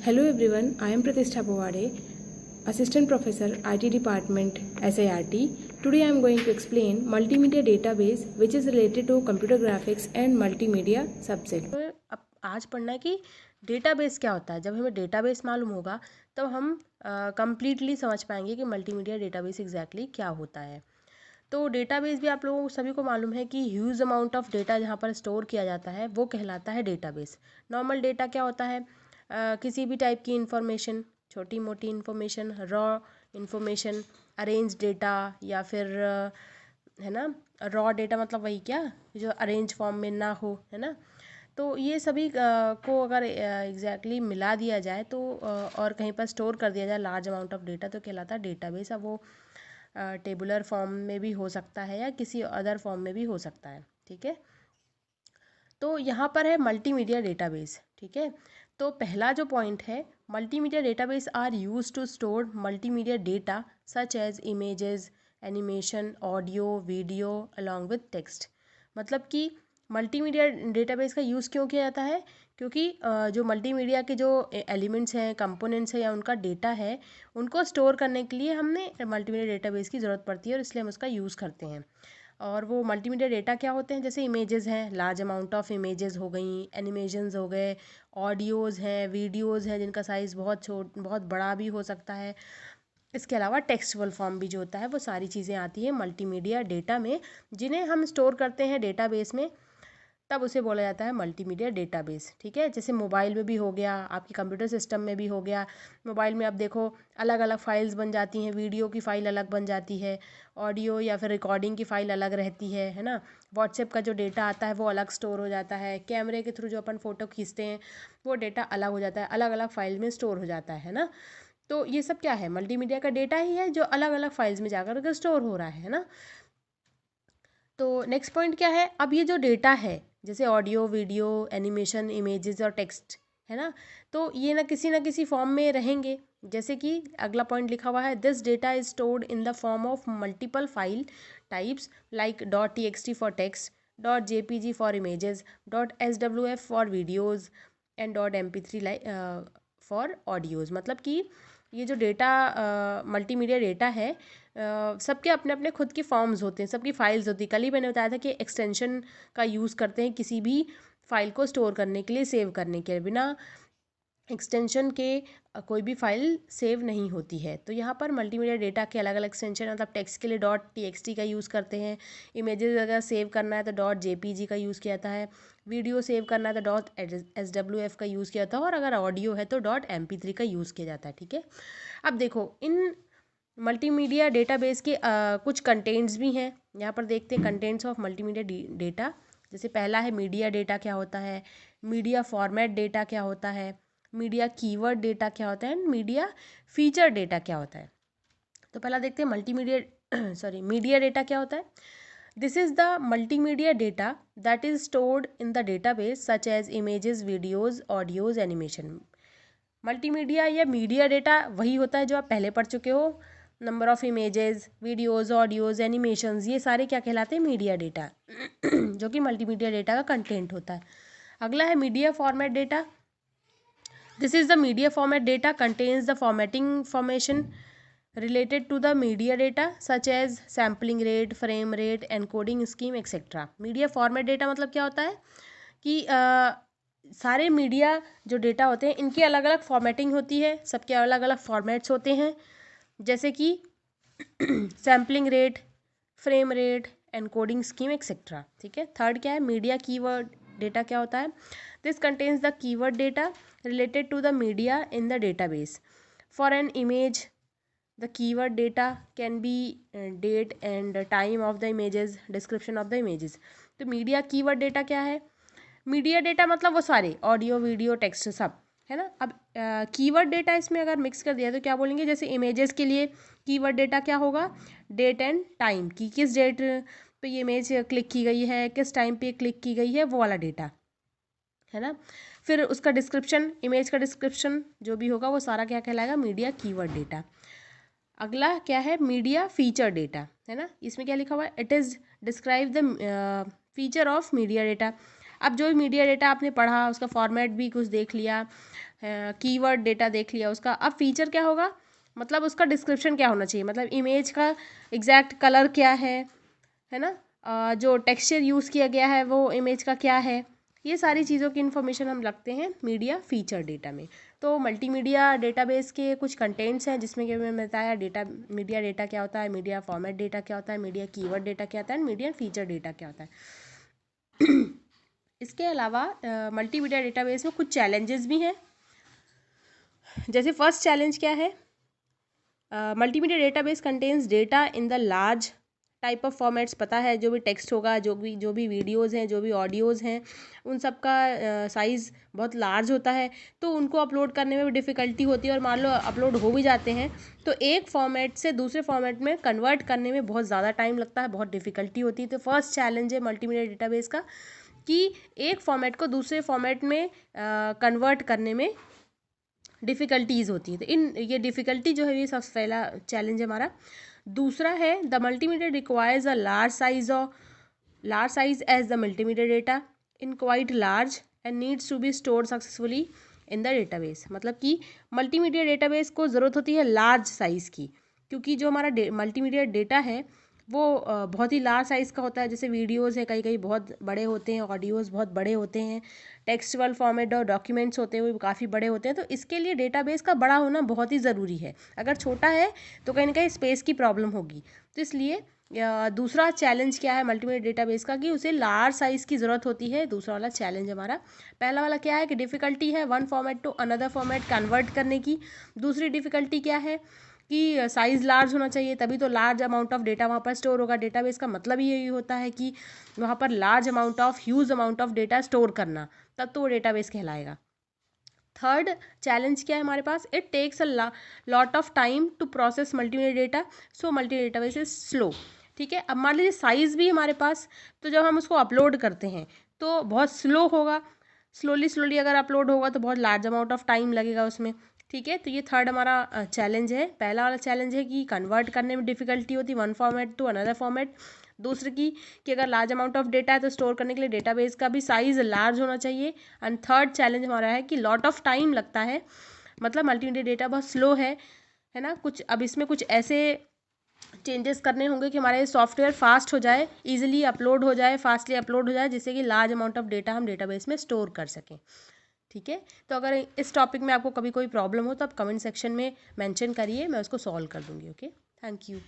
Hello everyone, I am Pratishtha Bowade, Assistant Professor IT Department SIRT. Today I am going to explain multimedia database which is related to computer graphics and multimedia subset. अब आज पढ़ना है कि database क्या होता है। जब हमें डेटाबेस मालूम होगा तब हम कम्प्लीटली समझ पाएंगे कि मल्टीमीडिया डेटाबेस एग्जैक्टली क्या होता है। तो डेटाबेस भी आप लोगों सभी को मालूम है कि ह्यूज अमाउंट ऑफ डेटा जहाँ पर स्टोर किया जाता है वो कहलाता है डेटाबेस। नॉर्मल डेटा क्या होता है? किसी भी टाइप की इंफॉर्मेशन, छोटी मोटी information, raw information, arrange data या फिर है ना, रॉ डेटा मतलब वही क्या जो अरेंज फॉर्म में ना हो, है ना। तो ये सभी को अगर एग्जैक्टली मिला दिया जाए तो और कहीं पर स्टोर कर दिया जाए लार्ज अमाउंट ऑफ डेटा तो कहलाता है डेटाबेस। अब वो टेबुलर फॉर्म में भी हो सकता है या किसी अदर फॉर्म में भी हो सकता है, ठीक है। तो यहाँ पर है मल्टीमीडिया डेटाबेस, ठीक है। तो पहला जो पॉइंट है, multimedia database are use to store multimedia data such as images, animation, audio, video along with text. मतलब कि मल्टीमीडिया डेटाबेस का यूज़ क्यों किया जाता है? क्योंकि जो मल्टीमीडिया के जो एलिमेंट्स हैं, कंपोनेंट्स हैं या उनका डेटा है, उनको स्टोर करने के लिए हमने मल्टीमीडिया डेटाबेस की ज़रूरत पड़ती है और इसलिए हम उसका यूज़ करते हैं। और वो मल्टीमीडिया डेटा क्या होते हैं? जैसे इमेजेस हैं, लार्ज अमाउंट ऑफ इमेजेस हो गई, एनिमेशंस हो गए, ऑडियोज़ हैं, वीडियोज़ हैं जिनका साइज़ बहुत बड़ा भी हो सकता है। इसके अलावा टेक्स्टुअल फॉर्म भी जो होता है, वो सारी चीज़ें आती हैं मल्टीमीडिया डेटा में, जिन्हें हम स्टोर करते हैं डेटाबेस में, तब उसे बोला जाता है मल्टीमीडिया डेटाबेस, ठीक है। जैसे मोबाइल में भी हो गया, आपके कंप्यूटर सिस्टम में भी हो गया। मोबाइल में आप देखो अलग अलग फाइल्स बन जाती हैं, वीडियो की फ़ाइल अलग बन जाती है, ऑडियो या फिर रिकॉर्डिंग की फ़ाइल अलग रहती है ना। व्हाट्सएप का जो डेटा आता है वो अलग स्टोर हो जाता है, कैमरे के थ्रू जो अपन फ़ोटो खींचते हैं वो डेटा अलग हो जाता है, अलग अलग फाइल में स्टोर हो जाता है ना। तो ये सब क्या है? मल्टीमीडिया का डेटा ही है जो अलग अलग फाइल्स में जाकर के स्टोर हो रहा है ना। तो नेक्स्ट पॉइंट क्या है? अब ये जो डेटा है, जैसे ऑडियो, वीडियो, एनिमेशन, इमेजेस और टेक्स्ट, है ना, तो ये ना किसी फॉर्म में रहेंगे। जैसे कि अगला पॉइंट लिखा हुआ है, this data is stored in the form of multiple file types like dot T X T for text, dot J P G for images, dot S W F for videos and dot M P three for audios. मतलब कि ये जो data multimedia data है, सबके अपने अपने खुद के फॉर्म्स होते हैं, सबकी फाइल्स होती हैं। कल ही मैंने बताया था कि एक्सटेंशन का यूज़ करते हैं किसी भी फाइल को स्टोर करने के लिए, सेव करने के लिए। बिना एक्सटेंशन के कोई भी फाइल सेव नहीं होती है। तो यहाँ पर मल्टीमीडिया डेटा के अलग अलग एक्सटेंशन, मतलब टेक्स्ट के लिए डॉट टी एक्स टी का यूज़ करते हैं, इमेजेस अगर सेव करना है तो डॉट जे पी जी का यूज़ किया जाता है, वीडियो सेव करना है तो डॉट एस डब्ल्यू एफ का यूज़ किया जाता है, और अगर ऑडियो है तो डॉट एम पी थ्री का यूज़ किया जाता है, ठीक है। अब देखो इन मल्टीमीडिया डेटाबेस के कुछ कंटेंट्स भी हैं। यहाँ पर देखते हैं कंटेंट्स ऑफ मल्टीमीडिया डेटा। जैसे पहला है मीडिया डेटा क्या होता है, मीडिया फॉर्मेट डेटा क्या होता है, मीडिया कीवर्ड डेटा क्या होता है, एंड मीडिया फीचर डेटा क्या होता है। तो पहला देखते हैं मल्टीमीडिया सॉरी मीडिया डेटा क्या होता है। This is the multimedia data that is stored in the database such as images, videos, audios, animation. Multimedia या मीडिया डेटा वही होता है जो आप पहले पढ़ चुके हो। Number of images, videos, audios, animations, ये सारे क्या कहलाते हैं? मीडिया डेटा जो कि मल्टीमीडिया डेटा का कंटेंट होता है। अगला है media format data. This is the media format data contains the formatting information related to the media data such as sampling rate, frame rate, encoding scheme etc. Media format data मतलब क्या होता है कि सारे मीडिया जो data होते हैं इनकी अलग अलग फॉर्मेटिंग होती है, सबके अलग अलग फॉर्मेट्स होते हैं, जैसे कि sampling rate, frame rate, encoding scheme etcetera, ठीक है। थर्ड क्या है? मीडिया कीवर्ड डेटा क्या होता है? This contains the keyword data related to the media in the database. For an image the keyword data can be date and time of the images, description of the images. तो media keyword data क्या है? Media data मतलब वो सारे audio, video, text सब, है ना। अब कीवर्ड डेटा इसमें अगर मिक्स कर दिया तो क्या बोलेंगे? जैसे इमेजेस के लिए कीवर्ड डेटा क्या होगा? डेट एंड टाइम, की किस डेट पे ये इमेज क्लिक की गई है, किस टाइम पे क्लिक की गई है, वो वाला डेटा, है ना। फिर उसका डिस्क्रिप्शन, इमेज का डिस्क्रिप्शन जो भी होगा वो सारा क्या कहलाएगा? Media keyword data. अगला क्या है? मीडिया फीचर डेटा, है ना। इसमें क्या लिखा हुआ है? It is describe the feature of media data. अब जो मीडिया डेटा आपने पढ़ा उसका फॉर्मेट भी कुछ देख लिया, कीवर्ड डेटा देख लिया उसका, अब फीचर क्या होगा, मतलब उसका डिस्क्रिप्शन क्या होना चाहिए, मतलब इमेज का एग्जैक्ट कलर क्या है ना, जो टेक्सचर यूज़ किया गया है वो इमेज का क्या है, ये सारी चीज़ों की इन्फॉर्मेशन हम रखते हैं मीडिया फीचर डेटा में। तो मल्टीमीडिया डेटाबेस के कुछ कंटेंट्स हैं जिसमें कि मैंने बताया मीडिया डेटा क्या होता है, मीडिया फॉर्मेट डेटा क्या होता है, मीडिया कीवर्ड डेटा क्या होता है, मीडिया फीचर डेटा क्या होता है। इसके अलावा मल्टीमीडिया डेटाबेस में कुछ चैलेंजेस भी हैं। जैसे फर्स्ट चैलेंज क्या है, multimedia database contains data in the large type of formats, पता है जो भी टेक्स्ट होगा, जो भी वीडियोज़ हैं, जो भी ऑडियोज़ हैं, उन सब का साइज़ बहुत लार्ज होता है, तो उनको अपलोड करने में भी डिफ़िकल्टी होती है, और मान लो अपलोड हो भी जाते हैं तो एक फॉर्मेट से दूसरे फॉर्मेट में कन्वर्ट करने में बहुत ज़्यादा टाइम लगता है, बहुत डिफ़िकल्टी होती है। तो फर्स्ट चैलेंज है मल्टीमीडिया डेटाबेस का कि एक फॉर्मेट को दूसरे फॉर्मेट में कन्वर्ट करने में डिफ़िकल्टीज़ होती है। तो ये डिफ़िकल्टी जो है ये सबसे पहला चैलेंज है हमारा। दूसरा है the multimedia requires a large size as the multimedia data in quite large and needs to be stored successfully in the database. मतलब कि मल्टीमीडिया डेटाबेस को ज़रूरत होती है लार्ज साइज़ की, क्योंकि जो हमारा मल्टीमीडिया डेटा है वो बहुत ही लार्ज साइज़ का होता है। जैसे वीडियोज़ हैं, कई बहुत बड़े होते हैं, ऑडियोज़ बहुत बड़े होते हैं, टेक्स्टुअल फॉर्मेट और डॉक्यूमेंट्स होते हैं वो काफ़ी बड़े होते हैं। तो इसके लिए डेटाबेस का बड़ा होना बहुत ही ज़रूरी है। अगर छोटा है तो कहीं ना कहीं स्पेस की प्रॉब्लम होगी। तो इसलिए दूसरा चैलेंज क्या है मल्टीमीडिया डेटाबेस का, कि उसे लार्ज साइज़ की ज़रूरत होती है। दूसरा वाला चैलेंज हमारा, पहला वाला क्या है कि डिफ़िकल्टी है one format to another format convert करने की। दूसरी डिफ़िकल्टी क्या है कि साइज़ लार्ज होना चाहिए, तभी तो लार्ज अमाउंट ऑफ डेटा वहाँ पर स्टोर होगा। डेटाबेस का मतलब ही यही होता है कि वहाँ पर large amount of huge amount of data store करना, तब तो वो डेटाबेस कहलाएगा। थर्ड चैलेंज क्या है हमारे पास, it takes a lot of time to process multimedia data, so multimedia database is slow. ठीक है, अब मान लीजिए साइज़ भी हमारे पास, तो जब हम उसको अपलोड करते हैं तो बहुत स्लो होगा, स्लोली अगर अपलोड होगा तो बहुत लार्ज अमाउंट ऑफ टाइम लगेगा उसमें। ठीक है, तो ये थर्ड हमारा चैलेंज है। पहला वाला चैलेंज है कि कन्वर्ट करने में डिफ़िकल्टी होती है one format to another format. दूसरी की कि अगर लार्ज अमाउंट ऑफ डेटा है तो स्टोर करने के लिए डेटाबेस का भी साइज़ लार्ज होना चाहिए। एंड थर्ड चैलेंज हमारा है कि लॉट ऑफ टाइम लगता है, मतलब मल्टीमीडिया डेटा बहुत स्लो है ना। कुछ अब इसमें कुछ ऐसे चेंजेस करने होंगे कि हमारे सॉफ्टवेयर फास्ट हो जाए, इजीली अपलोड हो जाए, फास्टली अपलोड हो जाए, जिससे कि लार्ज अमाउंट ऑफ डेटा हम डेटाबेस में स्टोर कर सकें। ठीक है, तो अगर इस टॉपिक में आपको कभी कोई प्रॉब्लम हो तो आप कमेंट सेक्शन में मेंशन करिए, मैं उसको सॉल्व कर दूंगी। Okay, thank you.